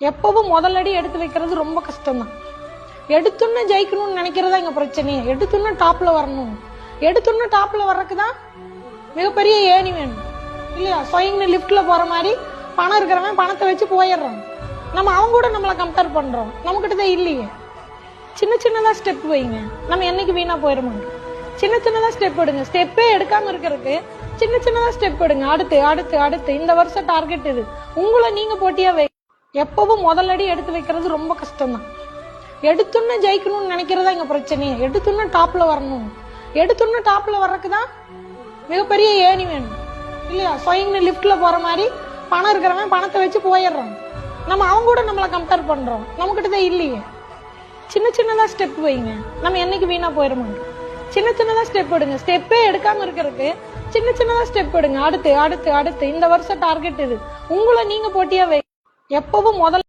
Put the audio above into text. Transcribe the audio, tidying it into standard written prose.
எப்பவும் முதலடி எடுத்து வைக்கிறது ரொம்ப கஷ்டம்தான். எடுத்துன்னு ஜெயிக்கணும்னு நினைக்கிறதா எங்க பிரச்சனையே. எடுத்துன்னு டாப்ல வரணும், எடுத்துன்னு டாப்ல வர்றதுக்குதான் மிகப்பெரிய ஏணி வேணும் இல்லையா? ஸ்வயிங்னு லிப்ட்ல போற மாதிரி பணம் இருக்கிறவன் பணத்தை வச்சு போயிடுறான். நம்ம அவங்க கூட நம்மளை கம்பேர் பண்றோம், நம்ம கிட்டதான் இல்லையே. சின்ன சின்னதா ஸ்டெப் வைங்க, நம்ம என்னைக்கு வீணா போயிட மாட்டோம். சின்ன சின்னதா ஸ்டெப் எடுங்க. ஸ்டெப்பே எடுக்காம இருக்கிறதுக்கு சின்ன சின்னதா ஸ்டெப் எடுங்க. அடுத்து அடுத்து அடுத்து இந்த வருஷம் டார்கெட் இது. உங்களை நீங்க போட்டியா வை. எப்பவும் முதலடி எடுத்து வைக்கிறது ரொம்ப கஷ்டம்தான். எடுத்துன்னு ஜெயிக்கணும்னு நினைக்கிறதா எங்க பிரச்சனையே. எடுத்துன்னு டாப்ல வரணும், எடுத்துன்னு டாப்ல வர்றதுக்குதான் மிகப்பெரிய ஏணி வேணும் இல்லையா? ஸ்வயிங்னு லிப்ட்ல போற மாதிரி பணம் இருக்கிறவன் பணத்தை வச்சு போயிடுறான். நம்ம அவங்க கூட நம்மளை கம்பேர் பண்றோம், நம்ம கிட்டதான் இல்லையே. சின்ன சின்னதா ஸ்டெப் வைங்க, நம்ம என்னைக்கு வீணா போயிட மாட்டோம். சின்ன சின்னதா ஸ்டெப் எடுங்க. ஸ்டெப்பே எடுக்காம இருக்கிறதுக்கு சின்ன சின்னதா ஸ்டெப் எடுங்க. அடுத்து அடுத்து அடுத்து இந்த வருஷம் டார்கெட் இது. உங்களை நீங்க போட்டியா வை. எப்பவும் முதல்ல